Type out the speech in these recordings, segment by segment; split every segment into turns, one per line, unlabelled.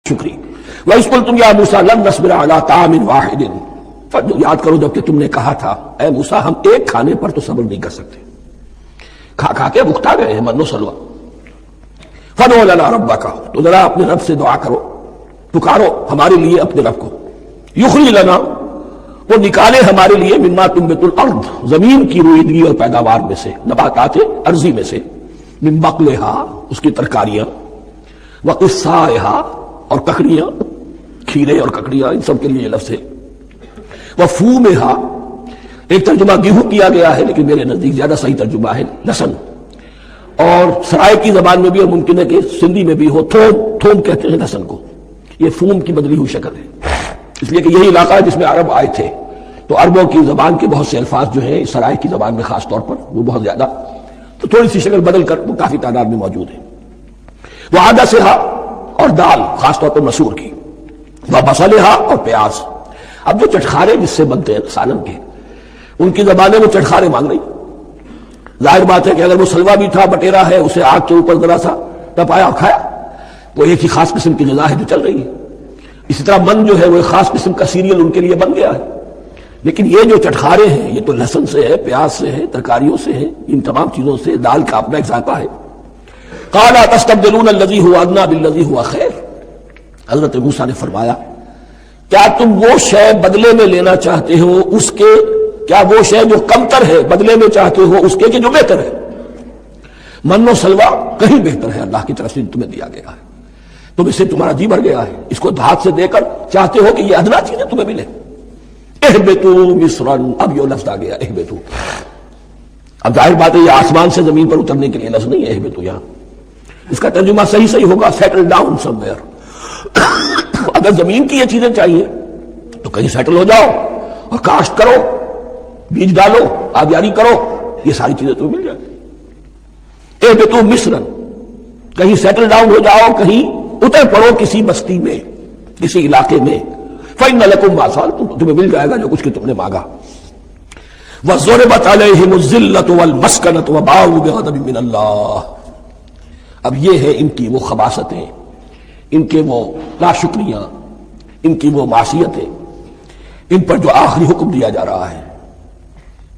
شکری وَإِذْ قُلْتُمْ يَا مُوسَىٰ لَن نَّصْبِرَ عَلَىٰ طَعَامٍ وَاحِدٍ، یاد کرو جب کہ تم نے کہا تھا اے موسیٰ ہم ایک کھانے پر تو صبر نہیں کر سکتے، کھا کھا کے بکتا گئے ہیں من و سلوہ۔ فَادْعُ لَنَا رَبَّكَ، تو ذرا اپنے رب سے دعا کرو، پکارو ہمارے لیے اپنے رب کو، یخرج لنا، وہ نکالے ہمارے لیے مما تنبت الارض، زمین کی رویدگی اور پیداوار میں سے، نباتات ارضی میں سے، من بقلها، اس کی ترکاریاں، وقثائها، اور ککڑیاں، کھیرے اور ککڑیاں، ان سب کے لیے یہ لفظ ہے۔ وفومها، ایک ترجمہ گیہوں کیا گیا ہے لیکن میرے نزدیک زیادہ صحیح ترجمہ ہے لہسن، اور سرائے کی زبان میں بھی، اور ممکن ہے کہ سندھی میں بھی ہو، تھوم کہتے ہیں لہسن کو، یہ فوم کی بدلی ہوئی شکل ہے، اس لیے کہ یہی علاقہ ہے جس میں عرب آئے تھے، تو عربوں کی زبان کے بہت سے الفاظ جو ہیں سرائے کی زبان میں خاص طور پر وہ بہت زیادہ، تو تھوڑی سی شکل بدل کر وہ کافی تعداد میں موجود ہے۔ وعدسھا، اور دال خاص طور پر مسور کی، وبصلھا، اور پیاز۔ اب جو چٹخارے جس سے بنتے ہیں سالن کے، ان کی زبانیں وہ چٹخارے مانگ رہی، ظاہر بات ہے کہ اگر وہ سلوا بھی تھا، بٹیرا ہے، اسے آگ کے اوپر ذرا سا تپایا اور کھایا، وہ ایک ہی خاص قسم کی غذا ہے جو چل رہی ہے۔ اسی طرح من جو ہے وہ ایک خاص قسم کا سیریل ان کے لیے بن گیا ہے، لیکن یہ جو چٹخارے ہیں یہ تو لہسن سے ہے، پیاز سے ہے، ترکاریوں سے ہے، ان تمام چیزوں سے، دال کا اپنا ایک ذائقہ ہے۔ قال تستبدلون الذی هو ادنی بالذی هو خیر، حضرت موسیٰ نے فرمایا کیا تم وہ شے بدلے میں لینا چاہتے ہو اس کے، کیا وہ شے جو کمتر ہے بدلے میں چاہتے ہو اس کے کہ جو بہتر ہے؟ من و سلوہ کہیں بہتر ہے، اللہ کی طرف سے تمہیں دیا گیا ہے، تم اس سے تمہارا جی بھر گیا ہے، اس کو ہاتھ سے دے کر چاہتے ہو کہ یہ ادنا چیزیں تمہیں ملے۔ اہبطوا مصرا، اب یہ لفظ آ گیا اہبطوا، اب ظاہر بات ہے یہ آسمان سے زمین پر اترنے کے لیے لفظ نہیں ہے اہبطوا، یہاں اس کا ترجمہ صحیح ہوگا سیٹل ڈاؤن سم ویئر۔ اگر زمین کی یہ چیزیں چاہیے تو کہیں سیٹل ہو جاؤ اور کاشت کرو، بیج ڈالو، آبیاری کرو، یہ ساری چیزیں تو مل جائیں۔ اہبطوا مصرا، کہیں سیٹل ڈاؤن ہو جاؤ، کہیں اتر پڑو کسی بستی میں، کسی علاقے میں، فإن لکم ما سألتم، تمہیں مل جائے گا جو کچھ کہ تم نے مانگا۔ وضربت علیہم الذلۃ والمسکنۃ وباءوا بغضب من اللہ، اب یہ ہے ان کی وہ خباثتیں، ان کے وہ ناشکریاں، ان کی وہ معصیتیں، ان پر جو آخری حکم دیا جا رہا ہے،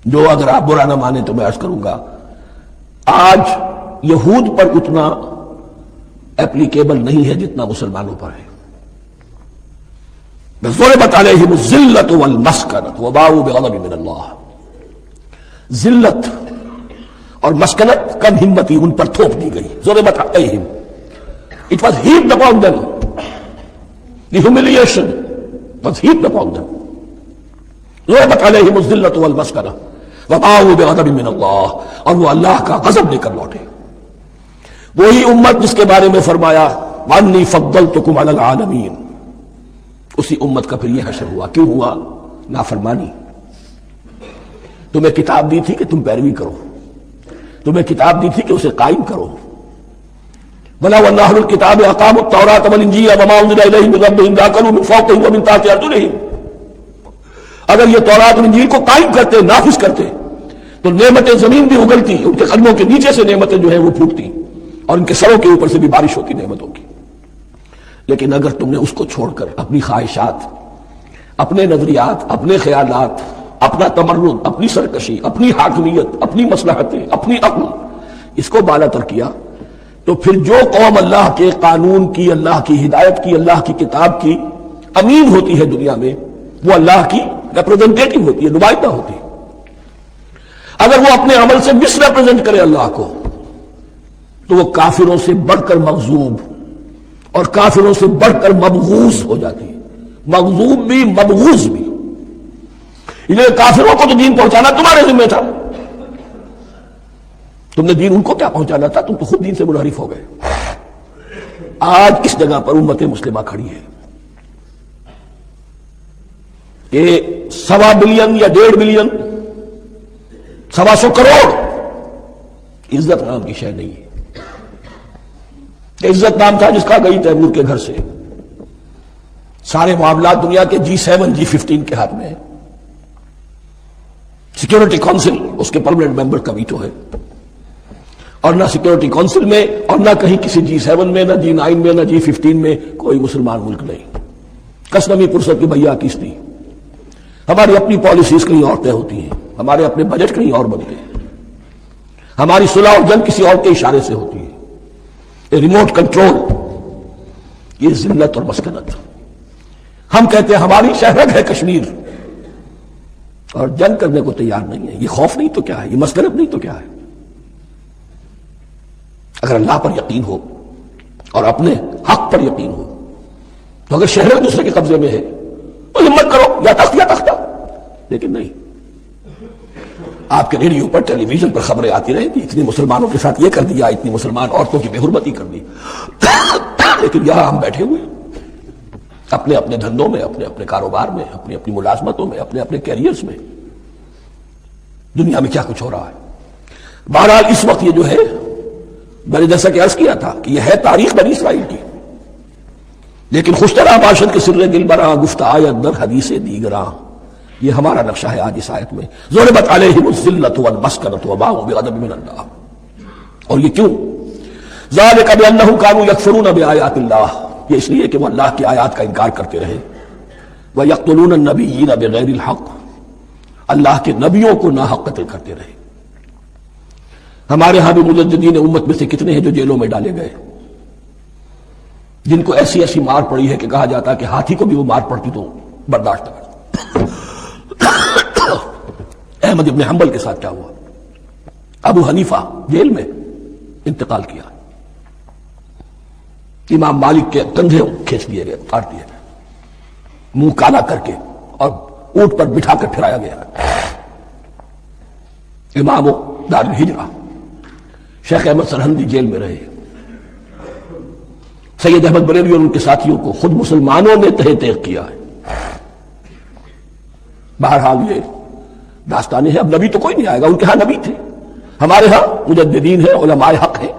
جو اگر آپ برا نہ مانیں تو میں عرض کروں گا آج یہود پر اتنا اپلیکیبل نہیں ہے جتنا مسلمانوں پر ہے۔ ضربت علیہم الذلۃ والمسکنۃ وباءوا بغضب من اللہ، ذلت اور مسکنت، کم ہمتی ان پر تھوپ دی گئی۔ ضربت علیہم، it was heaped upon them، the humiliation was heaped upon them۔ ضربت علیہم الذلۃ والمسکنۃ وباءوا بغضب من اللہ، اور وہ اللہ کا غضب لے کر لوٹے۔ وہی امت جس کے بارے میں فرمایا وانی فضلتکم علی العالمین، اسی امت کا پھر یہ حشر ہوا۔ کیوں ہوا؟ نافرمانی۔ تمہیں کتاب دی تھی کہ تم پیروی کرو، تمہیں کتاب دی تھی کہ اسے قائم کرو۔ وَلَوْ أَنَّ أَهْلَ الْكِتَابِ أَقَامُوا التَّوْرَاةَ وَالْإِنْجِيلَ وَمَا أُنزِلَ إِلَيْهِمْ مِنْ رَبِّهِمْ لَأَكَلُوا مِنْ فَوْقِهِمْ وَمِنْ تَحْتِ أَرْجُلِهِمْ، اگر یہ تورات اور انجیل کو قائم کرتے، نافذ کرتے، تو نعمتیں زمین بھی اگلتی، ان کے قدموں کے نیچے سے نعمتیں جو ہیں وہ پھوٹتی، اور ان کے سروں کے اوپر سے بھی بارش ہوتی نعمتوں کی۔ لیکن اگر تم نے اس کو چھوڑ کر اپنی خواہشات، اپنے نظریات، اپنے خیالات، اپنا تمرد، اپنی سرکشی، اپنی حاکمیت، اپنی مصلحتیں، اپنی عقل، اس کو بالا تر کیا، تو پھر جو قوم اللہ کے قانون کی، اللہ کی ہدایت کی، اللہ کی کتاب کی امین ہوتی ہے دنیا میں، وہ اللہ کی ریپرزنٹیٹو ہوتی ہے، نمائندہ ہوتی ہے۔ اگر وہ اپنے عمل سے مس ریپرزینٹ کرے اللہ کو، تو وہ کافروں سے بڑھ کر مغضوب اور کافروں سے بڑھ کر مبغوض ہو جاتی ہے، مغضوب بھی مبغوض بھی۔ یہ کافروں کو تو دین پہنچانا تمہارے ذمہ تھا، تم نے دین ان کو کیا پہنچانا تھا، تم تو خود دین سے منحرف ہو گئے۔ آج اس جگہ پر امت مسلمہ کھڑی ہے کہ 1.25 بلین یا 1.5 بلین، 125 کروڑ عزت نام کی شے نہیں ہے۔ عزت نام تھا جس کا گئی تیمور کے گھر سے، سارے معاملات دنیا کے G7 G15 کے ہاتھ میں ہے، سیکیورٹی کونسل اس کے پرماننٹ ممبر کا ویٹو ہے، اور نہ سیکورٹی کونسل میں، اور نہ کہیں کسی G7 میں، نہ G9 میں، نہ G15 میں کوئی مسلمان ملک نہیں۔ کسنمی پرسد کی بھیا کشتی، ہماری اپنی پالیسیز کہیں اور طے ہوتی ہیں، ہمارے اپنے بجٹ کہیں اور بنتے ہیں، ہماری صلح اور جنگ کسی اور کے اشارے سے ہوتی ہے، ریموٹ کنٹرول، یہ ذلت اور مسکنت۔ ہم کہتے ہیں ہماری شہرت ہے کشمیر، اور جنگ کرنے کو تیار نہیں ہے۔ یہ خوف نہیں تو کیا ہے؟ یہ مسکنت نہیں تو کیا ہے؟ اگر اللہ پر یقین ہو اور اپنے حق پر یقین ہو تو اگر شہرت دوسرے کے قبضے میں ہے تو ہمت کرو، یا تخت یا تختہ، لیکن نہیں۔ آپ کے ریڈیو پر، ٹیلی ویژن پر خبریں آتی رہیں کہ اتنی مسلمانوں کے ساتھ یہ کر دیا، اتنی مسلمان عورتوں کی بے حرمتی کر دی، لیکن یہاں ہم بیٹھے ہوئے اپنے اپنے دھندوں میں، اپنے اپنے کاروبار میں، اپنی اپنی ملازمتوں میں، اپنے اپنے کیریئرز میں، دنیا میں کیا کچھ ہو رہا ہے۔ بہرحال اس وقت یہ جو ہے، میں نے جیسا کہ عرض کیا تھا کہ یہ ہے تاریخ بنی اسرائیل کی، لیکن خوشترا باشد کے سر دل براں گفت آیت در حدیث دیگراں، یہ ہمارا نقشہ ہے آج اس آیت میں۔ ضربت علیہم الذلۃ والمسکنۃ وباءوا بغضب من اللہ، اور یہ کیوں؟ ذالک بانہم کانوا یکفرون بآیات اللہ، یہ اس لیے کہ وہ اللہ کی آیات کا انکار کرتے رہے، ویقتلون النبیین بغیر الحق، اللہ کے نبیوں کو ناحق قتل کرتے رہے۔ ہمارے ہاں بھی مجددین امت میں سے کتنے ہیں جو جیلوں میں ڈالے گئے، جن کو ایسی ایسی مار پڑی ہے کہ کہا جاتا ہے کہ ہاتھی کو بھی وہ مار پڑتی تو برداشت نہ کرتا۔ احمد ابن حنبل کے ساتھ کیا ہوا؟ ابو حنیفہ جیل میں انتقال کیا، امام مالک کے کندھے کھینچ دیے گئے، کاٹ دیے گئے، منہ کالا کر کے اور اونٹ پر بٹھا کر پھرایا گیا۔ امام دار الہجرہ شیخ احمد سرہندی جیل میں رہے، سید احمد بریلوی اور ان کے ساتھیوں کو خود مسلمانوں نے تہہ تیغ کیا ہے۔ بہرحال یہ داستانیں ہیں، اب نبی تو کوئی نہیں آئے گا، ان کے ہاں نبی تھے، ہمارے ہاں مجددین ہیں، علماء حق ہیں،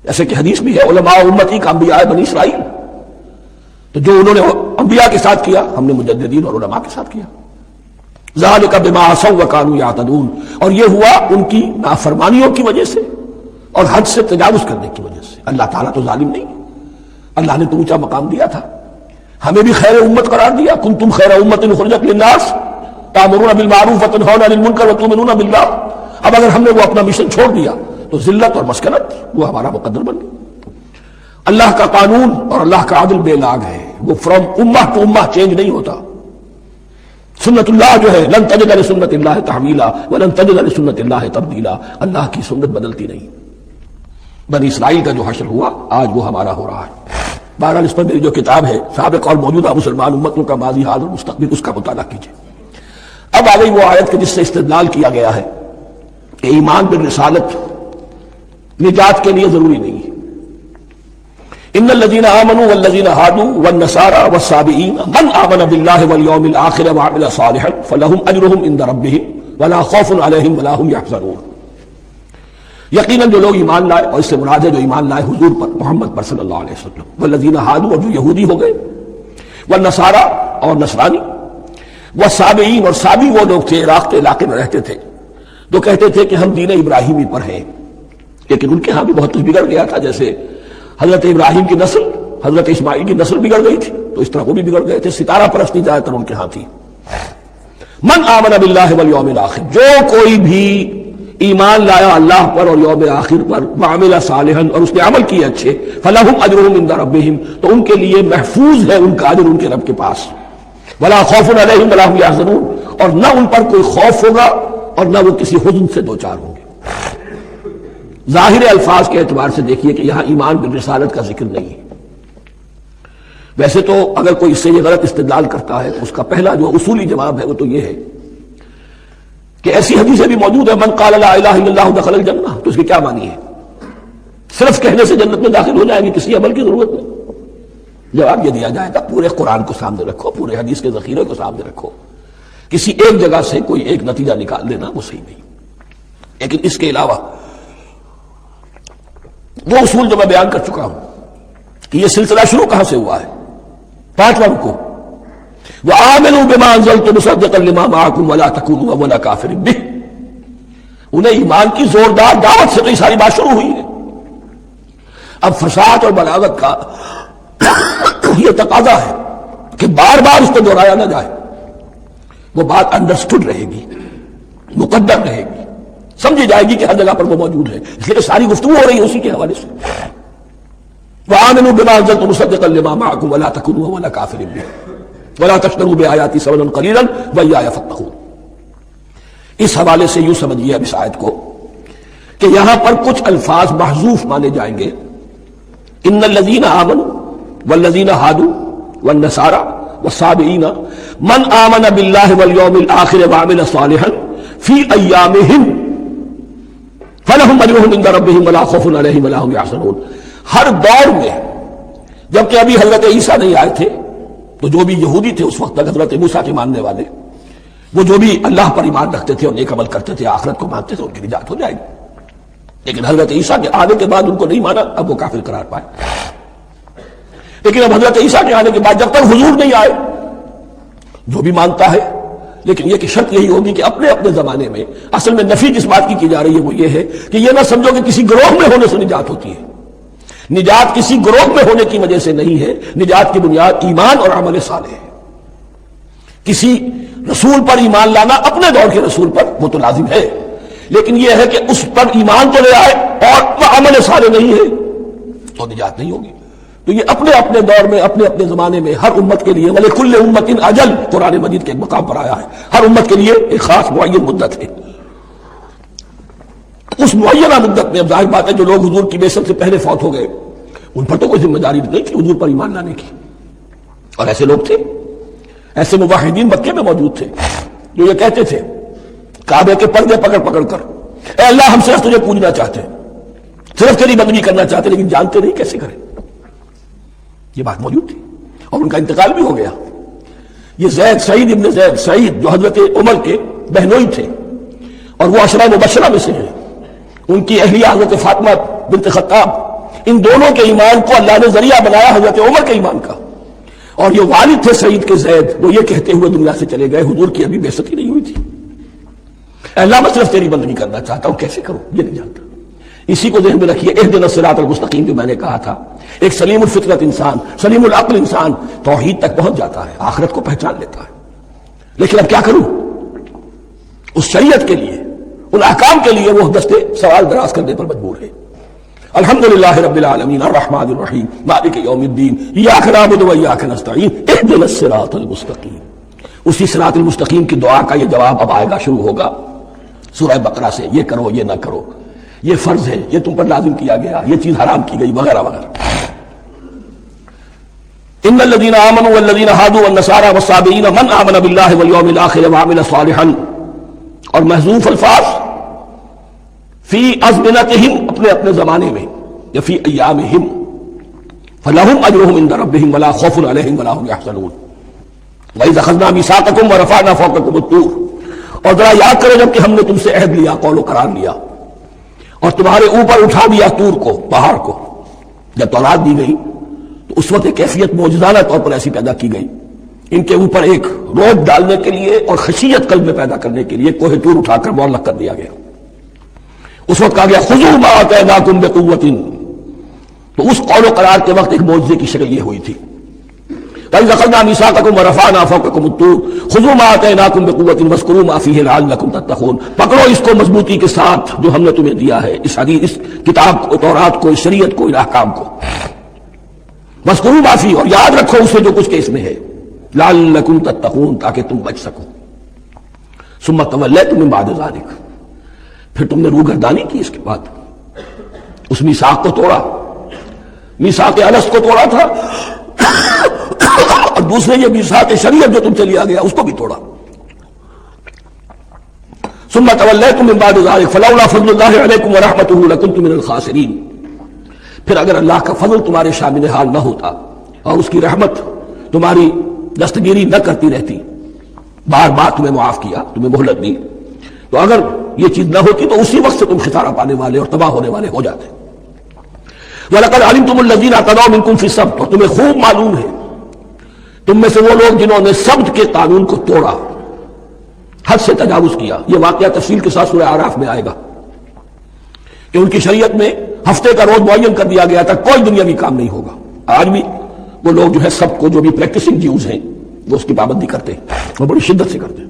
ایسے کہ حدیث بھی ہے علماء امتی کا انبیاء بنی اسرائیل، تو جو انہوں نے انبیاء کے ساتھ کیا ہم نے مجددین اور علماء کے ساتھ کیا۔ ذالک بما عصوا وکانوا یعتدون، اور یہ ہوا ان کی نافرمانیوں کی وجہ سے اور حد سے تجاوز کرنے کی وجہ سے۔ اللہ تعالیٰ تو ظالم نہیں، اللہ نے تو اونچا مقام دیا تھا، ہمیں بھی خیر امت قرار دیا، کنتم خیر امت اخرجت للناس تأمرون بالمعروف وتنہون عن المنکر وتؤمنون باللہ۔ اب اگر ہم نے وہ اپنا مشن چھوڑ دیا تو ذلت اور مسکنت وہ ہمارا مقدر بن گئی۔ اللہ کا قانون اور اللہ کا عدل بے لاگ ہے، وہ فرام امہ ٹو امہ چینج نہیں ہوتا۔ سنت اللہ جو ہے لن تجد لسنت اللہ تحویلا ولن تجد لسنت اللہ تبدیلا، اللہ کی سنت بدلتی نہیں۔ بنی اسرائیل کا جو حشر ہوا آج وہ ہمارا ہو رہا ہے۔ بہرحال اس پر میری جو کتاب ہے سابق اور موجودہ مسلمان امتوں کا ماضی حال اور مستقبل، اس کا مطالعہ کیجیے۔ اب آ گئی وہ آیت کہ جس سے استدلال کیا گیا ہے کہ ایمان بالرسالت نجات کے لیے ضروری نہیں ہے۔ ان الذين آمنوا والذين هادوا والنصارى والصابئين من آمن بالله واليوم الآخر وعمل صالحا فلهم أجرهم عند ربهم ولا خوف عليهم ولا هم يحزنون۔ یقیناً جو لوگ ایمان لائے، اور اس سے مراد ہے جو ایمان لائے حضور پر، محمد پر صلی اللہ علیہ وسلم، والذین ہادوا، اور جو یہودی ہو گئے، والنصارى اور نصرانی، والصابئین، اور صابی وہ لوگ تھے عراق کے علاقے میں رہتے تھے جو کہتے تھے کہ ہم دین ابراہیمی پر ہیں، لیکن ان کے ہاں بھی بہت کچھ بگڑ گیا تھا، جیسے حضرت ابراہیم کی نسل حضرت اسماعیل کی نسل بگڑ گئی تھی تو اس طرح وہ بھی بگڑ گئے تھے، ستارہ پرستی زیادہ تر ان کے ہاں تھی۔ من آمن باللہ والیوم الآخر، جو کوئی بھی ایمان لایا اللہ پر اور یوم آخر پر، وعمل صالحا، اور اس نے عمل کیے اچھے، فلہم اجرہم عند ربہم، تو ان کے لیے محفوظ ہے ان کا اجر ان کے رب کے پاس، ولا خوف علیہم ولا هم یحزنون، اور نہ ان پر کوئی خوف ہوگا اور نہ وہ کسی حزن سے دوچار ہوں گے۔ ظاہر الفاظ کے اعتبار سے دیکھیے کہ یہاں ایمان بالرسالت کا ذکر نہیں ہے۔ ویسے تو اگر کوئی اس سے یہ غلط استدلال کرتا ہے تو اس کا پہلا جو اصولی جواب ہے وہ تو یہ ہے کہ ایسی حدیثیں بھی موجود ہے، من قال لا الہ الا اللہ دخل الجنہ، تو اس کی کیا معنی ہے؟ صرف کہنے سے جنت میں داخل ہو جائیں گے، کسی عمل کی ضرورت نہیں؟ جواب یہ دیا جائے گا پورے قرآن کو سامنے رکھو، پورے حدیث کے ذخیرے کو سامنے رکھو، کسی ایک جگہ سے کوئی ایک نتیجہ نکال لینا وہ صحیح نہیں۔ لیکن اس کے علاوہ وہ اصول جو میں بیان کر چکا ہوں کہ یہ سلسلہ شروع کہاں سے ہوا ہے، 5واں رکوع، وآمنوا بما انزلت مصدقا لما معكم ولا تكونوا اول كافر به، انہیں ایمان کی زوردار دعوت سے تو یہ ساری بات شروع ہوئی ہے. اب فصاحت اور بلاغت کا یہ تقاضا ہے کہ بار بار اس کو دہرایا نہ جائے. وہ بات انڈرسٹوڈ رہے گی، مقدر رہے گی، سمجھی جائے گی کہ ہر جگہ پر وہ موجود ہے. اس لیے ساری گفتگو ہو رہی ہے اسی کے حوالے سے. وَآمِنُوا بِمَا أَنزَلْتُ مُصَدِّقًا لِمَا مَعَكُمْ وَلَا تَكُونُوا أَوَّلَ كَافِرٍ بِهِ وَلَا تَشْتَرُوا بِآيَاتِي ثَمَنًا قَلِيلًا وَإِيَّايَ فَاتَّقُونِ. اس حوالے سے یوں سمجھیے اب اس آیت کو کہ یہاں پر کچھ الفاظ محذوف مانے جائیں گے. ان الذین آمنوا والذین ہادوا والنصارى والصابئین من آمن باللہ والیوم الآخر وعمل صالحا فی ایامہم فلہم اجرہم عند ربہم ولا خوف علیہم ولا هم یحزنون. ہر دور میں جبکہ ابھی حضرت عیسیٰ نہیں آئے تھے تو جو بھی یہودی تھے اس وقت تک حضرت موسیٰ کے ماننے والے، وہ جو بھی اللہ پر ایمان رکھتے تھے اور نیک عمل کرتے تھے، آخرت کو مانتے تھے، ان کی نجات ہو جائے گی. لیکن حضرت عیسیٰ کے آنے کے بعد ان کو نہیں مانا، اب وہ کافر قرار پائے. لیکن اب حضرت عیسیٰ کے آنے کے بعد جب تک حضور نہیں آئے جو بھی مانتا ہے، لیکن یہ کہ شرط یہی ہوگی کہ اپنے اپنے زمانے میں اصل میں نفی جس بات کی جا رہی ہے وہ یہ ہے کہ یہ نہ سمجھو کہ کسی گروہ میں ہونے سے نجات ہوتی ہے. نجات کسی گروہ میں ہونے کی وجہ سے نہیں ہے، نجات کی بنیاد ایمان اور عمل صالح ہے. کسی رسول پر ایمان لانا اپنے دور کے رسول پر وہ تو لازم ہے، لیکن یہ ہے کہ اس پر ایمان تو لے آئے اور وہ عمل صالح نہیں ہے تو نجات نہیں ہوگی. تو یہ اپنے اپنے دور میں اپنے اپنے زمانے میں ہر امت کے لیے وَلِكُلِّ أُمَّةٍ أَجَلٌ قرآن مجید کے ایک مقام پر آیا ہے. ہر امت کے لیے ایک خاص معین مدت ہے. اس معینہ مدت میں اب ظاہر بات ہے جو لوگ حضور کی بعثت سے پہلے فوت ہو گئے ان پر تو کوئی ذمہ داری نہیں تھی حضور پر ایمان لانے کی. اور ایسے لوگ تھے، ایسے موحدین مکے میں موجود تھے جو یہ کہتے تھے کعبے کے پردے پکڑ پکڑ کر، اے اللہ ہم صرف تجھے پوجنا چاہتے ہیں، صرف تیری بندگی کرنا چاہتے ہیں، لیکن جانتے نہیں کیسے کریں. یہ بات موجود تھی اور ان کا انتقال بھی ہو گیا. یہ زید، سعید ابن زید، سعید جو حضرت عمر کے بہنوئی تھے اور وہ عشرہ مبشرہ میں سے ہیں، ان کی اہلیہ حضرت فاطمہ بنت خطاب، ان دونوں کے ایمان کو اللہ نے ذریعہ بنایا حضرت عمر کے ایمان کا. اور یہ والد تھے سعید کے زید، وہ یہ کہتے ہوئے دنیا سے چلے گئے حضور کی ابھی بعثت ہی نہیں ہوئی تھی، اے اللہ میں صرف تیری بندگی کرنا چاہتا ہوں، کیسے کروں یہ نہیں جانتا. اسی کو ذہن میں رکھیے. اہدنا الصراط المستقیم جو میں نے کہا تھا، ایک سلیم الفطرت انسان، سلیم العقل انسان توحید تک پہنچ جاتا ہے، آخرت کو پہچان لیتا ہے. لیکن اب کیا کروں؟ اس شریعت کے لیے، ان احکام کے لیے وہ دستے سوال دراز کرنے پر مجبور ہے. الحمدللہ رب العالمین الرحمن الرحیم مالک یوم الدین ایاک نعبد و ایاک نستعین اہدنا الصراط المستقیم. اسی صراط المستقیم کی دعا کا یہ جواب اب آئے گا، شروع ہوگا سورہ بقرہ سے. یہ کرو، یہ نہ کرو، یہ فرض ہے، یہ تم پر لازم کیا گیا، یہ چیز حرام کی گئی، وغیرہ وغیرہ. ان الذين آمنوا والذين هادوا والنصارى والصابئين من آمن بالله واليوم الآخر وعمل صالحا. اور محذوف الفاظ فی ازمنتہم، اپنے اپنے زمانے میں، یا فی ایامہم، فلہم اجرہم عند ربہم ولا خوف علیہم ولا هم یحزنون. وَإِذْ أَخَذْنَا مِیثَاقَکُمْ وَرَفَعْنَا فَوْقَکُمُ الطُّورَ. اور ذرا یاد کرو جب کہ ہم نے تم سے عہد لیا، قول و قرار لیا، اور تمہارے اوپر اٹھا دیا طور کو، پہاڑ کو. جب تورات دی گئی تو اس وقت ایک کیفیت معجزانہ طور پر ایسی پیدا کی گئی، ان کے اوپر ایک روب ڈالنے کے لیے اور خشیت قلب میں پیدا کرنے کے لیے کوہ طور اٹھا کر معلق کر دیا گیا. اس وقت کہا گیا خذوا ما آتیناکم بقوۃ. تو اس قول و قرار کے وقت ایک معجزے کی شکل یہ ہوئی تھی. وَإِذْ أَخَذْنَا مِیثَاقَکُمْ وَرَفَعْنَا فَوْقَکُمُ الطُّورَ خُذُوا مَا آتَیْنَاکُمْ بِقُوَّةٍ وَاذْکُرُوا مَا فِیہِ لَعَلَّکُمْ تَتَّقُونَ. پکڑو اس کو مضبوطی کے ساتھ جو ہم نے تمہیں دیا ہے، اس حدیث، اس کتاب کو، تورات کو، اس شریعت کو، ان احکام کو. وَاذْکُرُوا مَا فِیہ، اور یاد رکھو اسے جو کچھ کہ اس میں ہے، لَعَلَّکُمْ تَتَّقُونَ، تاکہ تم بچ سکو. ثُمَّ تَوَلَّیْتُم مِّن بَعْدِ ذَلِکَ، پھر تم نے روگردانی کی اس کے بعد. اس میثاق کو توڑا، میثاق الست کو توڑا تھا، اور دوسرے یہ میثاق شریعت جو تم سے لیا گیا اس کو بھی توڑا. ثم تولیتم من بعد ذلك فلولا فضل اللہ علیکم ورحمتہ لکنتم من الخاسرین. پھر اگر اللہ کا فضل تمہارے شامل حال نہ ہوتا اور اس کی رحمت تمہاری دستگیری نہ کرتی رہتی، بار بار تمہیں معاف کیا، تمہیں مہلت دی، تو اگر یہ چیز نہ ہوتی تو اسی وقت سے تم خسارہ پانے والے اور تباہ ہونے والے ہو جاتے. وَلَقَدْ عَلِمْتُمُ الَّذِينَ اعْتَدَوْا مِنْكُمْ فِي السَّبْتِ، اور تمہیں خوب معلوم ہے تم میں سے وہ لوگ جنہوں نے سبت کے قانون کو توڑا. حد سے تجاوز کیا. یہ واقعہ تفصیل کے ساتھ سورہ اعراف میں آئے گا کہ ان کی شریعت میں ہفتے کا روز معین کر دیا گیا تھا، کوئی دنیاوی کام نہیں ہوگا. آج بھی وہ لوگ جو ہے سب کو جو بھی پریکٹسنگ جیوز ہیں وہ اس کی پابندی کرتے ہیں، وہ بڑی شدت سے کرتے ہیں.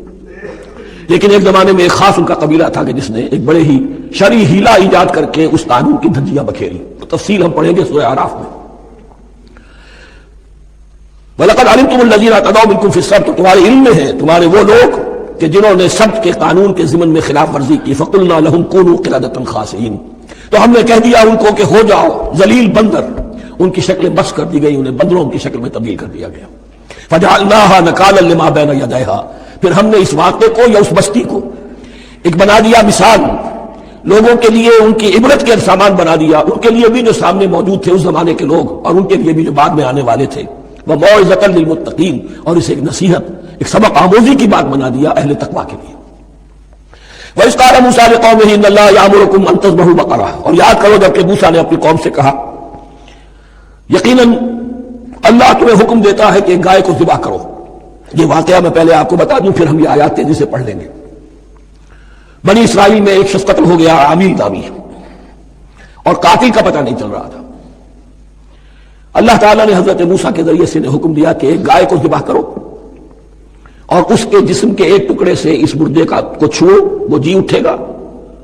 لیکن ایک زمانے میں ایک خاص ان کا قبیلہ تھا کہ جس نے ایک بڑے ہی شرعی ہیلا ایجاد کر کے اس قانون کی دھجیاں بکھیری. تفصیل ہم پڑھیں گے سورہ اعراف میں. وَلَقَدْ عَلِمْتُمُ الَّذِينَ اعْتَدَوْا مِنكُمْ فِي السَّبْتِ، تمہارے علم میں ہے تمہارے وہ لوگ کہ جنہوں نے سبت کے قانون کے ضمن میں خلاف ورزی کی. فَقُلْنَا لَهُمْ كُونُوا قِرَدَةً خَاسِئِينَ، تو ہم نے کہہ دیا ان کو کہ ہو جاؤ ذلیل بندر. ان کی شکلیں بس کر دی گئی، انہیں بندروں کی شکل میں تبدیل کر دیا گیا. فَجَعَلْنَاهَا نَكَالًا لِمَا بَيْنَ يَدَيْهَا، پھر ہم نے اس واقعے کو یا اس بستی کو ایک بنا دیا مثال، لوگوں کے لیے ان کی عبرت کے سامان بنا دیا، ان کے لیے بھی جو سامنے موجود تھے اس زمانے کے لوگ اور ان کے لیے بھی جو بعد میں آنے والے تھے. وَمَوْعِظَةً لِّلْمُتَّقِينَ، اور اسے ایک نصیحت، ایک سبق آموزی کی بات بنا دیا اہل تقویٰ کے لیے. وَإِذْ قَالَ مُوسَىٰ لِقَوْمِهِ إِنَّ اللَّهَ يَأْمُرُكُمْ أَن تَذْبَحُوا بَقَرَةً، اور یاد کرو جب کہ موسیٰ نے اپنی قوم سے کہا یقیناً اللہ تمہیں حکم دیتا ہے کہ ایک گائے کو ذبح کرو. یہ واقعہ میں پہلے آپ کو بتا دوں، پھر ہم یہ آیات تیزی سے پڑھ لیں گے. بنی اسرائیل میں ایک شخص قتل ہو گیا، عامل نامی، اور قاتل کا پتہ نہیں چل رہا تھا. اللہ تعالیٰ نے حضرت موسیٰ کے ذریعے سے حکم دیا کہ ایک گائے کو ذبح کرو اور اس کے جسم کے ایک ٹکڑے سے اس مردے کو چھوؤ، وہ جی اٹھے گا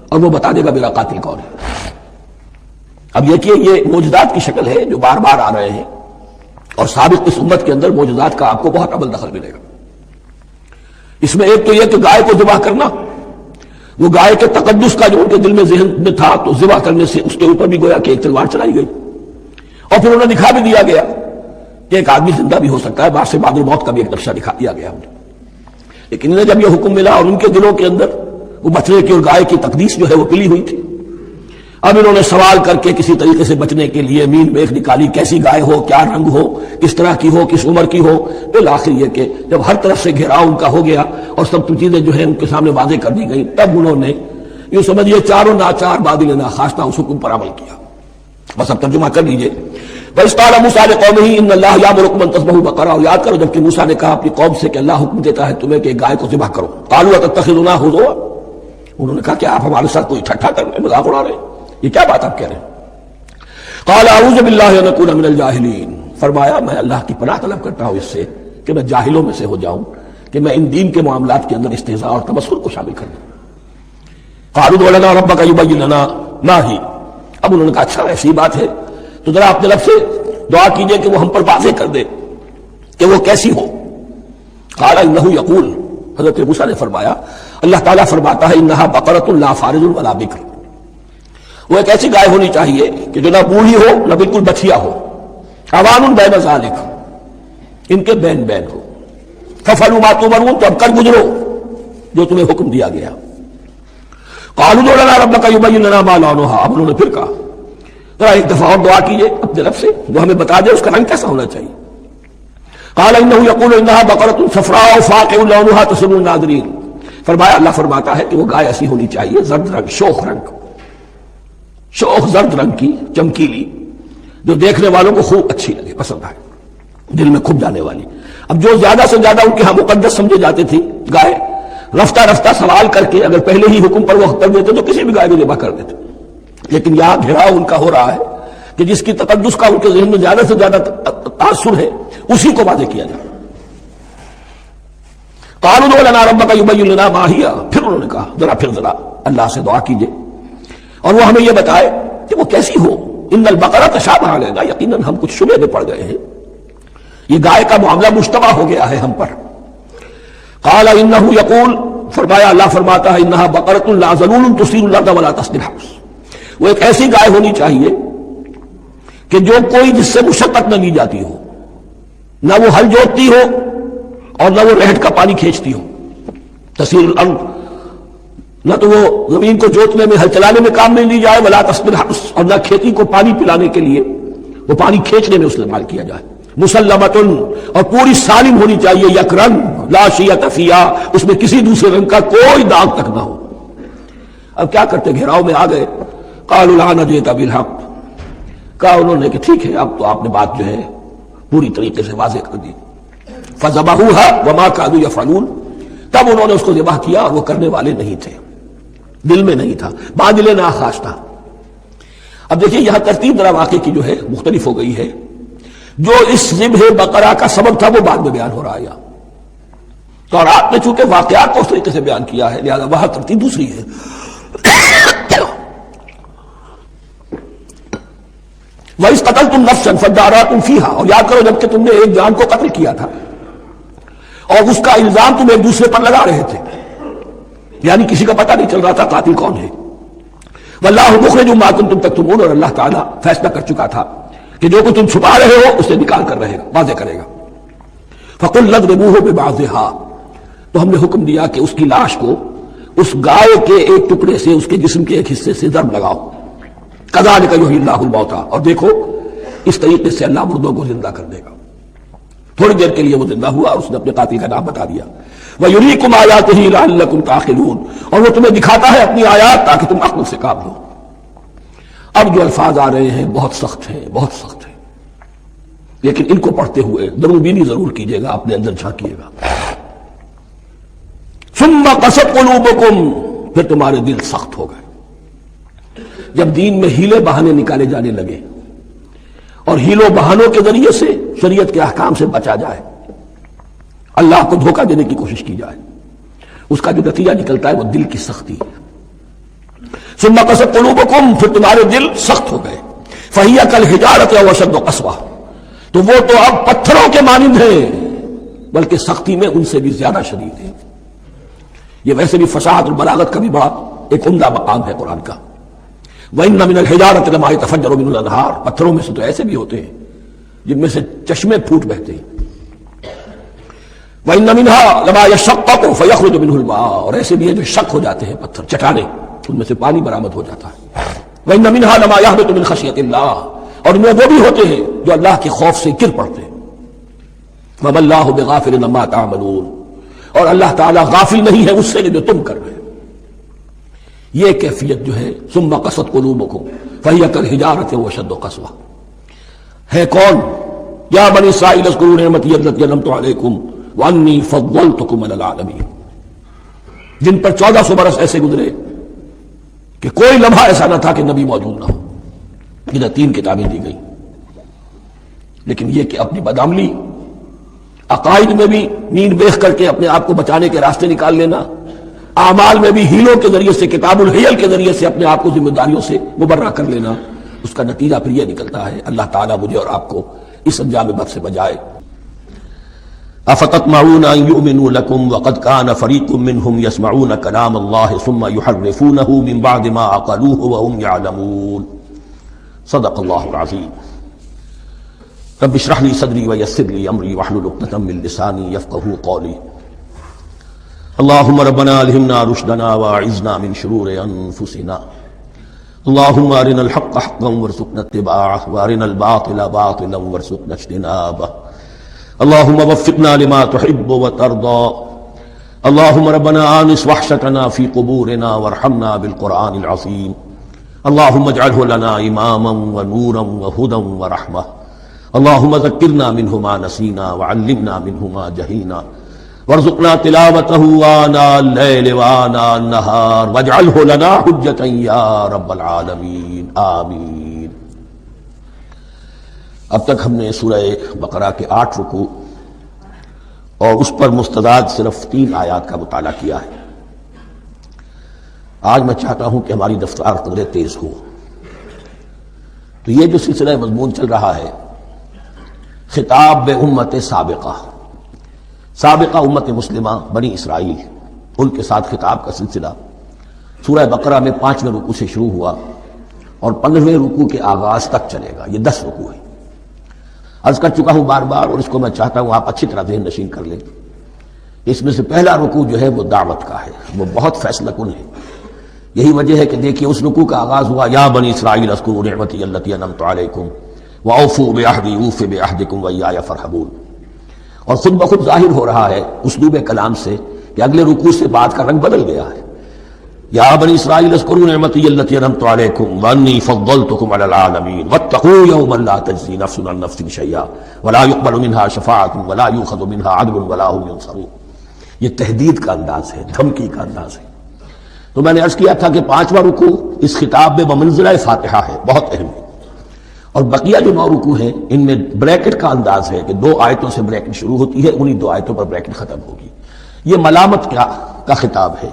اور وہ بتا دے گا میرا قاتل کون ہے. اب یہ معجزات کی شکل ہے جو بار بار آ رہے ہیں، اور سابق اس امت کے اندر معجزات کا آپ کو بہت عمل دخل ملے گا. اس میں ایک تو یہ کہ گائے کو ذبح کرنا، وہ گائے کے تقدس کا جو ان کے دل میں ذہن میں تھا، تو ذبح کرنے سے اس کے اوپر بھی گویا کہ ایک تلوار چلائی گئی، اور پھر انہیں دکھا بھی دیا گیا کہ ایک آدمی زندہ بھی ہو سکتا ہے. بعد سے بعد الموت کا بھی ایک نقشہ دکھا دیا گیا انہیں. لیکن انہیں جب یہ حکم ملا اور ان کے دلوں کے اندر وہ بچنے کی اور گائے کی تقدیس جو ہے وہ پلی ہوئی تھی، اب انہوں نے سوال کر کے کسی طریقے سے بچنے کے لیے مین میخ نکالی، کیسی گائے ہو، کیا رنگ ہو، کس طرح کی ہو، کس عمر کی ہو. بالآخر یہ کہ جب ہر طرف سے گھیراؤ ان کا ہو گیا اور سب چیزیں جو ہے ان کے سامنے واضح کر دی گئی، تب انہوں نے یوں سمجھیے چاروں ناچار بادل ناخواستہ اس حکم پر عمل کیا. بس اب ترجمہ کر لیجئے. وَإِذْ قَالَ مُوسَىٰ لِقَوْمِهِ إِنَّ اللَّهَ يَأْمُرُكُمْ أَن تَذْبَحُوا بَقَرَةً، اور یاد کرو جب کہ موسیٰ نے کہا اپنی قوم سے کہ اللہ حکم دیتا ہے تمہیں کہ ایک گائے کو ذبح کرو. قَالُوا أَتَتَّخِذُنَا هُزُوًا، انہوں نے کہا کہ آپ ہمارے ساتھ کوئی ٹھٹھا کر رہے ہیں، مذاق اڑا رہے ہیں، یہ کیا بات آپ کہہ رہے ہیں. قَالَ أَعُوذُ بِاللَّهِ أَنْ أَكُونَ مِنَ الْجَاهِلِينَ، فرمایا میں اللہ کی پناہ طلب کرتا ہوں اس سے کہ میں جاہلوں میں سے ہو جاؤں، کہ میں ان دین کے معاملات کے اندر استہزاء اور تمسخر کو شامل کر دوں. قَالُوا ادْعُ لَنَا رَبَّكَ يُبَيِّن لَنَا مَا هِيَ، اب انہوں نے کہا اچھا ایسی بات ہے تو ذرا اپنے رب سے دعا کیجئے کہ وہ ہم پر واضح کر دے کہ وہ کیسی ہو. قال انه يقول، حضرت موسیٰ نے فرمایا اللہ تعالیٰ فرماتا ہے انها بقرۃ لا فارض ولا بکر، وہ ایک ایسی گائے ہونی چاہیے کہ جو نہ بوڑھی ہو نہ بالکل بچیا ہو، عوان بین ذالک، ان کے بین بین ہو. ففعلوا ما تؤمرون، تو اب کر گزرو جو تمہیں حکم دیا گیا. قالوا ادع لنا ربك يبين لنا ما لونها، اب انہوں نے پھر کہا ذرا ایک دفعہ اور دعا کیجئے اپنے رب سے وہ ہمیں بتا دے اس کا رنگ کیسا ہونا چاہیے. قال انه يقول انها بقرة صفراء فاقع لونها تسر الناظرين، فرمایا اللہ فرماتا ہے کہ وہ گائے ایسی ہونی چاہیے زرد رنگ، شوخ زرد رنگ کی، چمکیلی، جو دیکھنے والوں کو خوب اچھی لگے، پسند آئے، دل میں کھب جانے والی. اب جو زیادہ سے زیادہ ان کے ہاں مقدس سمجھے جاتے تھی گائے، رفتہ رفتہ سوال کر کے اگر پہلے ہی حکم پر وہ کر دیتے تو کسی بھی گائے کو ذبح کر دیتے. لیکن یہاں گھیراؤ ان کا ہو رہا ہے کہ جس کی تقدس کا ان کے ذہن میں زیادہ سے زیادہ تاثر ہے اسی کو واضح کیا جائے. قالوا ادع لنا ربك يبين لنا ما هي، پھر انہوں نے کہا ذرا اللہ سے دعا کیجئے اور وہ ہمیں یہ بتائے کہ وہ کیسی ہو. ان البقرہ تشابہ علینا، یقیناً ہم کچھ شبہے میں پڑ گئے ہیں، یہ گائے کا معاملہ مشتبہ ہو گیا ہے ہم پر. قال انه يقول، فرمایا اللہ فرماتا ہے انها بقرة لا ذلول تثير الارض ولا تسقي الحرث، وہ ایک ایسی گائے ہونی چاہیے کہ جو کوئی جس سے مشقت نہ لی جاتی ہو، نہ وہ ہل جوتتی ہو اور نہ وہ رہٹ کا پانی کھینچتی ہو. تسیر الارض، نہ تو وہ زمین کو جوتنے میں ہل چلانے میں کام نہیں لی جائے، ولا تسقي الحرث، اور نہ کھیتی کو پانی پلانے کے لیے وہ پانی کھینچنے میں استعمال کیا جائے. مسلمتن، اور پوری سالم ہونی چاہیے، یک رنگ، لا شیۃ فیہا، اس میں کسی دوسرے رنگ کا کوئی داغ تک نہ ہو. اب کیا کرتے، گھیراؤ میں آ گئے. قالوا الآن جئت بالحق، کہا انہوں نے کہ ٹھیک ہے اب تو آپ نے بات جو ہے پوری طریقے سے واضح کر دی. فذبحوها وما كادوا يفعلون، تب انہوں نے اس کو ذبح کیا، اور وہ کرنے والے نہیں تھے، دل میں نہیں تھا، باندل ناخواش تھا۔ اب دیکھیے یہاں ترتیب ذرا واقعے کی جو ہے مختلف ہو گئی ہے، جو اس ذبح بقرہ کا سبب تھا وہ بعد میں بیان ہو رہا ہے، تو رات نے چونکہ واقعات کو اس طریقے سے بیان کیا ہے لہذا وہاں ترتیب دوسری ہے۔ وَإِذْ قَتَلْتُمْ نَفْسًا فَادَّارَأْتُمْ فِيهَا، اور یاد کرو جب کہ تم نے ایک جان کو قتل کیا تھا اور اس کا الزام تم ایک دوسرے پر لگا رہے تھے، یعنی کسی کا پتہ نہیں چل رہا تھا قاتل کون ہے۔ وَاللَّهُ مُخْرِجٌ مَا كُنتُمْ تَكْتُمُونَ، اور اللہ تعالیٰ فیصلہ کر چکا تھا کہ جو کچھ تم چھپا رہے ہو اسے نکال کر رہے گا، واضح کرے گا۔ فَقُلْ اضْرِبُوهُ بِبَعْضِهَا، تو ہم نے حکم دیا کہ اس کی لاش کو اس گائے کے ایک ٹکڑے سے، اس کے جسم کے ایک حصے سے ضرب لگاؤ۔ کذالک یحیی اللہ الموتیٰ، اور دیکھو اس طریقے سے اللہ مردوں کو زندہ کر دے گا۔ تھوڑی دیر کے لیے وہ زندہ ہوا اور اس نے اپنے قاتل کا نام بتا دیا۔ وَيُرِيكُمْ آيَاتِهِ لَعَلَّكُمْ تَعْقِلُونَ، اور وہ تمہیں دکھاتا ہے اپنی آیات تاکہ تم عقل سے کام لو۔ اب جو الفاظ آ رہے ہیں بہت سخت ہیں، بہت سخت ہیں، لیکن ان کو پڑھتے ہوئے دروبینی ضرور کیجیے گا، اپنے اندر جھانکیے گا۔ ثُمَّ قَسَتْ قُلُوبُكُمْ، پھر تمہارے دل سخت ہو گئے جب دین میں ہیلے بہانے نکالے جانے لگے، اور ہیلوں بہانوں کے ذریعے سے شریعت کے احکام سے بچا جائے، اللہ کو دھوکہ دینے کی کوشش کی جائے، اس کا جو نتیجہ نکلتا ہے وہ دل کی سختی ہے۔ ثم قست قلوبکم، پھر تمہارے دل سخت ہو گئے۔ فہی کالحجارۃ او اشد قسوہ، تو وہ تو اب پتھروں کے مانند ہیں بلکہ سختی میں ان سے بھی زیادہ شدید ہے۔ یہ ویسے بھی فصاحت اور بلاغت کا بھی بڑا ایک عمدہ مقام ہے قرآن کا۔ وَإِنَّ مِنَ الْحِجَارَةِ لَمَا يَتَفَجَّرُ مِنْهُ الْأَنْهَارُ، پتھروں میں سے تو ایسے بھی ہوتے ہیں جن میں سے چشمے پھوٹ بہتے ہیں۔ وَإِنَّ مِنْهَا لَمَا يَشَّقَّقُ فَيَخْرُجُ مِنْهُ الْمَاءُ، اور ایسے بھی ہیں جو شق ہو جاتے ہیں، پتھر چٹانیں، ان میں سے پانی برآمد ہو جاتا ہے۔ وَإِنَّ مِنْهَا لَمَا يَهْبِطُ مِنْ خَشْيَةِ اللَّهِ، اور ان میں وہ بھی ہوتے ہیں جو اللہ کے خوف سے گر پڑتے ہیں۔ وَمَا اللَّهُ بِغَافِلٍ عَمَّا تَعْمَلُونَ، اور اللہ تعالیٰ غافل نہیں ہے اس سے جو تم کر رہے ہو۔ یہ کیفیت جو ہے ثم قست قلوبکم فہی کالحجارۃ او اشد قسوہ ہے کون؟ یا بنی اسرائیل اذکروا نعمتی التی انعمت علیکم وانی فضلتکم علی العالمین، جن پر 1400 برس ایسے گزرے کہ کوئی لمحہ ایسا نہ تھا کہ نبی موجود نہ ہو، ادھر 3 کتابیں دی گئی، لیکن یہ کہ اپنی بدعملی، عقائد میں بھی نیند بیخ کر کے اپنے آپ کو بچانے کے راستے نکال لینا، اعمال میں بھی ہیلوں کے ذریعے سے، کتاب الحیل کے ذریعے سے اپنے آپ کو ذمہ داریوں سے مبرہ کر لینا، اس کا نتیجہ پھر یہ نکلتا ہے۔ اللہ تعالیٰ مجھے اور آپ کو اس انجام بد سے بجائے۔ افتطمعون ان یؤمنوا لکم وقد کان فریق منہم یسمعون کلام اللہ ثم یحرفونہ من بعد ما عقلوہ وہم یعلمون۔ صدق اللہ العظیم۔ رب اشرح لی صدری ویسر لی امری واحلل عقدۃ من لسانی یفقہوا قولی۔ اللهم ربنا الہمنا رشدنا واعذنا من شرور انفسنا، اللهم ارنا الحق حقا وارزقنا اتباعه وارنا الباطل باطلا وارزقنا اجتنابه، اللهم وفقنا لما تحب وترضى، اللهم ربنا آنس وحشتنا في قبورنا وارحمنا بالقرآن العظيم، اللهم اجعله لنا إماما ونورا وهدى ورحمة، اللهم ذكرنا منه ما نسينا وعلمنا منه ما جهلنا، وارزقنا تلاوته آناء الليل وآناء النهار واجعله لنا حجة يا رب العالمين آمین۔ اب تک ہم نے سورہ بقرہ کے 8 رکوع اور اس پر مستداد صرف 3 آیات کا مطالعہ کیا ہے۔ آج میں چاہتا ہوں کہ ہماری رفتار قدرے تیز ہو۔ تو یہ جو سلسلہ مضمون چل رہا ہے، خطاب بے امت سابقہ امت مسلمہ بنی اسرائیل، ان کے ساتھ خطاب کا سلسلہ سورہ بقرہ میں 5ویں رکوع سے شروع ہوا اور 15ویں رکوع کے آغاز تک چلے گا۔ یہ 10 رکوع ہے۔ عرض کر چکا ہوں بار بار، اور اس کو میں چاہتا ہوں آپ اچھی طرح ذہن نشین کر لیں۔ اس میں سے پہلا رکوع جو ہے وہ دعوت کا ہے، وہ بہت فیصلہ کن ہے۔ یہی وجہ ہے کہ دیکھیے اس رکوع کا آغاز ہوا یا بنی اسرائیل اذکروا نعمتی التی انعمت علیکم واوفوا بعہدی اوف بعہدکم وایای فارہبون، اور خود بخود ظاہر ہو رہا ہے اسلوب کلام سے کہ اگلے رکوع سے بات کا رنگ بدل گیا ہے۔ یا بنی اسرائیل اذکروا نعمتی التی انعمت علیکم وانی فضلتکم علی العالمین واتقوا یوما لا تجزی نفس عن نفس شیئا ولا یقبل منها شفاعۃ ولا یؤخذ منها عدل ولا هم ینصرون۔ یہ تہدید کا انداز ہے، دھمکی کا انداز ہے۔ تو میں نے عرض کیا تھا کہ 5واں رکوع اس خطاب میں بمنزلہ فاتحہ ہے، بہت اہم ہے، اور بقیہ جو 9 رکوع ہیں ان میں بریکٹ کا انداز ہے کہ 2 آیتوں سے بریکٹ شروع ہوتی ہے، انہی 2 آیتوں پر بریکٹ ختم ہوگی۔ یہ ملامت کا خطاب ہے،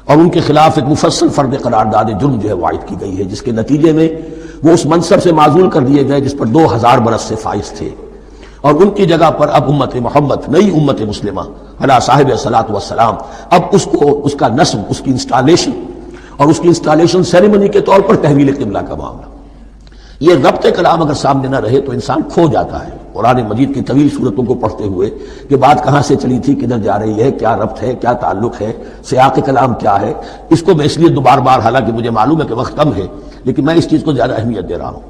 اور ان کے خلاف ایک مفصل فرد قرارداد جرم جو ہے وائد کی گئی ہے، جس کے نتیجے میں وہ اس منصب سے معزول کر دیے گئے جس پر 2000 برس سے فائز تھے، اور ان کی جگہ پر اب امت محمد، نئی امت مسلمہ علی صاحب الصلاۃ والسلام، اب اس کا نصب، اس کی انسٹالیشن اور اس کی انسٹالیشن سیریمنی کے طور پر تحویل قبلہ کا معاملہ۔ یہ ربط کلام اگر سامنے نہ رہے تو انسان کھو جاتا ہے قرآن مجید کی طویل صورتوں کو پڑھتے ہوئے کہ بات کہاں سے چلی تھی، کدھر جا رہی ہے، کیا ربط ہے، کیا تعلق ہے، سیاق کلام کیا ہے۔ اس کو میں اس لیے بار بار، حالانکہ مجھے معلوم ہے کہ وقت کم ہے، لیکن میں اس چیز کو زیادہ اہمیت دے رہا ہوں۔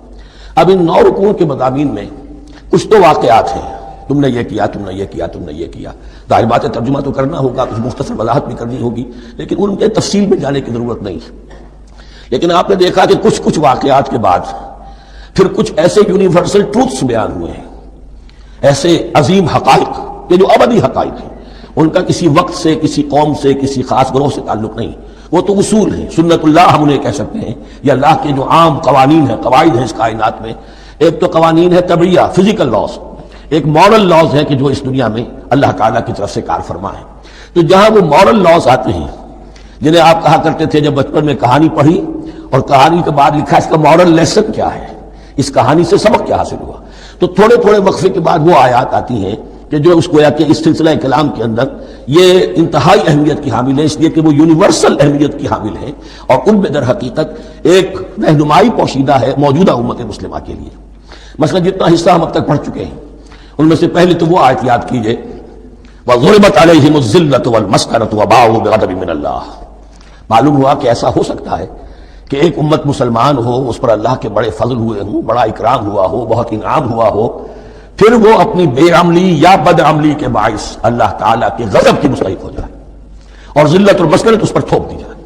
اب ان 9 رکوعوں کے مضامین میں کچھ تو واقعات ہیں، تم نے یہ کیا، تم نے یہ کیا، تم نے یہ کیا، ظاہر بات ہے ترجمہ تو کرنا ہوگا، کچھ مختصر وضاحت بھی کرنی ہوگی، لیکن ان کے تفصیل میں جانے کی ضرورت نہیں۔ لیکن آپ نے دیکھا کہ کچھ واقعات کے بعد پھر کچھ ایسے یونیورسل ٹروتھس بیان ہوئے ہیں، ایسے عظیم حقائق کہ جو ابدی حقائق ہیں، ان کا کسی وقت سے، کسی قوم سے، کسی خاص گروہ سے تعلق نہیں، وہ تو اصول ہیں، سنت اللہ ہم انہیں کہہ سکتے ہیں، یا اللہ کے جو عام قوانین ہیں، قواعد ہیں اس کائنات میں۔ ایک تو قوانین ہے طبعیہ، فزیکل لاز، ایک مورل لاز ہے کہ جو اس دنیا میں اللہ تعالیٰ کی طرف سے کار فرما ہے۔ تو جہاں وہ مورل لاز آتے ہیں، جنہیں آپ کہا کرتے تھے جب بچپن میں کہانی پڑھی اور کہانی کے بعد لکھا اس کا مورل لیسن کیا ہے، اس کہانی سے سبق کیا حاصل ہوا، تو تھوڑے تھوڑے وقفے کے بعد وہ آیات آتی ہیں کہ جو اس گویا کہ اس سلسلہ کلام کے اندر یہ انتہائی اہمیت کی حامل ہے، اس لیے کہ وہ یونیورسل اہمیت کی حامل ہے، اور ان میں در حقیقت ایک رہنمائی پوشیدہ ہے موجودہ امت مسلمہ کے لیے۔ مثلا جتنا حصہ ہم اب تک پڑھ چکے ہیں ان میں سے پہلے تو وہ آیت یاد کیجئے، وَضُرِبَتْ عَلَيْهِمُ الذِّلَّةُ وَالْمَسْكَنَةُ وَبَاءُوا بِغَضَبٍ مِّنَ اللَّهِ۔ معلوم ہوا کہ ایسا ہو سکتا ہے کہ ایک امت مسلمان ہو، اس پر اللہ کے بڑے فضل ہوئے ہوں، بڑا اکرام ہوا ہو، بہت انعام ہوا ہو، پھر وہ اپنی بے عملی یا بد عملی کے باعث اللہ تعالیٰ کے غضب کی مستحق ہو جائے اور ذلت اور مسکنت اس پر تھوپ دی جائے۔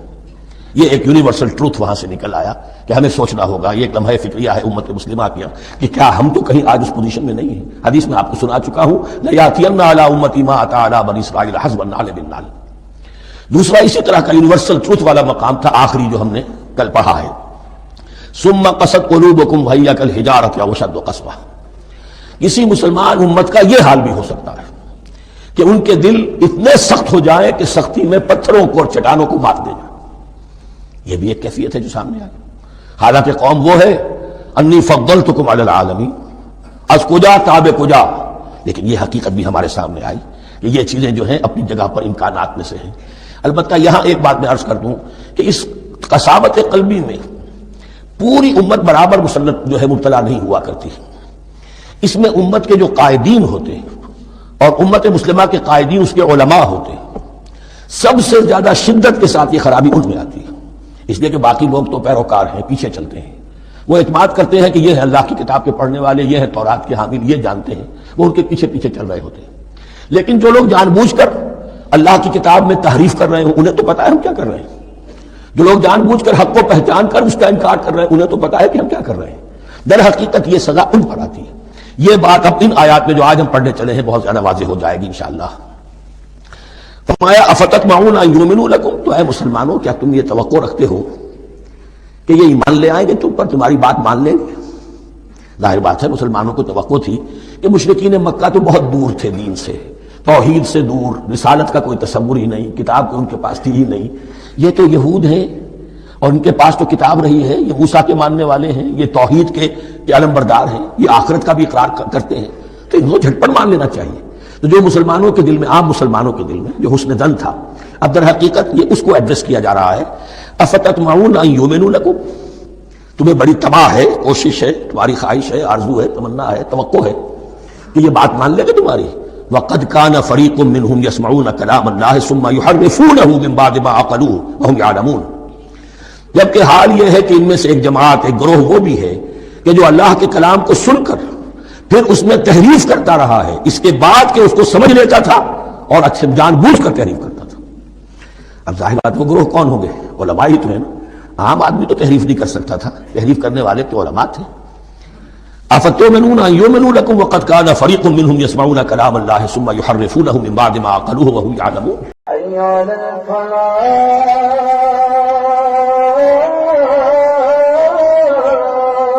یہ ایک یونیورسل ٹروتھ وہاں سے نکل آیا کہ ہمیں سوچنا ہوگا، یہ ایک لمحہ فکریہ ہے امت مسلمہ کیا کہ کیا ہم تو کہیں آج اس پوزیشن میں نہیں ہیں۔ حدیث میں آپ کو سنا چکا ہوں، لَيَأْتِيَنَّ عَلَىٰ أُمَّتِي مَا أَتَىٰ عَلَىٰ بَنِي إِسْرَائِيلَ حَسْبَ النَّعْلِ بِالنَّعْلِ۔ دوسرا اسی طرح کا یونیورسل ٹروتھ والا مقام تھا آخری جو ہم نے کل پڑھا ہے، ثُمَّ قَسَتْ قُلُوبُكُمْ وَهِيَ كَالْحِجَارَةِ أَوْ أَشَدُّ قَسْوَةً۔ کسی مسلمان امت کا یہ حال بھی ہو سکتا ہے کہ ان کے دل اتنے سخت ہو جائیں کہ سختی میں پتھروں کو اور چٹانوں کو مات دے جائیں۔ یہ بھی ایک کیفیت ہے جو سامنے آئی، حالانکہ قوم وہ ہے انی فضلتکم علی العالمین، از کجا تاب کجا، لیکن یہ حقیقت بھی ہمارے سامنے آئی کہ یہ چیزیں جو ہیں اپنی جگہ پر امکانات میں سے ہیں۔ البتہ یہاں ایک بات میں عرض کر دوں کہ اس قساوت قلبی میں پوری امت برابر مسلط جو ہے مبتلا نہیں ہوا کرتی، اس میں امت کے جو قائدین ہوتے ہیں اور امت مسلمہ کے قائدین اس کے علماء ہوتے ہیں، سب سے زیادہ شدت کے ساتھ یہ خرابی ان میں آتی ہے، اس لیے کہ باقی لوگ تو پیروکار ہیں، پیچھے چلتے ہیں، وہ اعتماد کرتے ہیں کہ یہ ہے اللہ کی کتاب کے پڑھنے والے، یہ ہے تورات کے حامل، یہ جانتے ہیں، وہ ان کے پیچھے پیچھے چل رہے ہوتے ہیں۔ لیکن جو لوگ جان بوجھ کر اللہ کی کتاب میں تحریف کر رہے ہیں انہیں تو پتا ہے ہم کیا کر رہے ہیں، جو لوگ جان بوجھ کر حق کو پہچان کر اس کا انکار کر رہے ہیں انہیں تو پتا ہے کہ ہم کیا کر رہے ہیں۔ در حقیقت یہ سزا ان پر آتی ہے۔ یہ بات اب ان آیات میں جو آج ہم پڑھنے چلے ہیں بہت زیادہ واضح ہو جائے گی انشاءاللہ۔ فرمایا افتطمعون ان یؤمنوا لکم، تو اے مسلمانوں کیا تم یہ توقع رکھتے ہو کہ یہ ایمان لے آئیں گے تم پر، تمہاری بات مان لیں گے؟ ظاہر بات ہے مسلمانوں کو توقع تھی کہ مشرکین مکہ تو بہت دور تھے دین سے، توحید سے دور، رسالت کا کوئی تصور ہی نہیں، کتاب تو ان کے پاس تھی ہی نہیں۔ یہ تو یہود ہیں اور ان کے پاس تو کتاب رہی ہے، یہ موسیٰ کے ماننے والے ہیں، یہ توحید کے علم بردار ہیں، یہ آخرت کا بھی اقرار کرتے ہیں، تو ان کو جھٹپٹ مان لینا چاہیے۔ تو جو مسلمانوں کے دل میں، عام مسلمانوں کے دل میں جو حسن ظن تھا، اب در حقیقت یہ اس کو ایڈریس کیا جا رہا ہے، افتطمعون ان یؤمنوا لکم، تمہیں بڑی تماہ ہے، کوشش ہے، تمہاری خواہش ہے، آرزو ہے، تمنا ہے، توقع ہے کہ یہ بات مان لے گا تمہاری۔ وَقَدْ كَانَ فَرِيقٌ مِّنْهُمْ يَسْمَعُونَ كَلَامَ اللَّهِ ثُمَّ يُحَرِّفُونَهُ مِن بَعْدِ مَا عَقَلُوهُ وَهُمْ يَعْلَمُونَ، جبکہ حال یہ ہے کہ ان میں سے ایک جماعت، ایک گروہ وہ بھی ہے کہ جو اللہ کے کلام کو سن کر پھر اس میں تحریف کرتا رہا ہے، اس کے بعد کہ اس کو سمجھ لیتا تھا اور اچھے جان بوجھ کر تحریف کرتا تھا۔ اب ظاہر بات وہ گروہ کون ہوں گے؟ علماء ہی تو ہیں نا، عام آدمی تو تحریف نہیں کر سکتا تھا، تحریف کرنے والے تو علماء تھے۔ افتؤمنون ان یؤمنوا لکم وقد کان فریق منهم یسمعون کلام اللہ ثم یحرفونہ من بعد ما عقلوہ وهم یعلمون.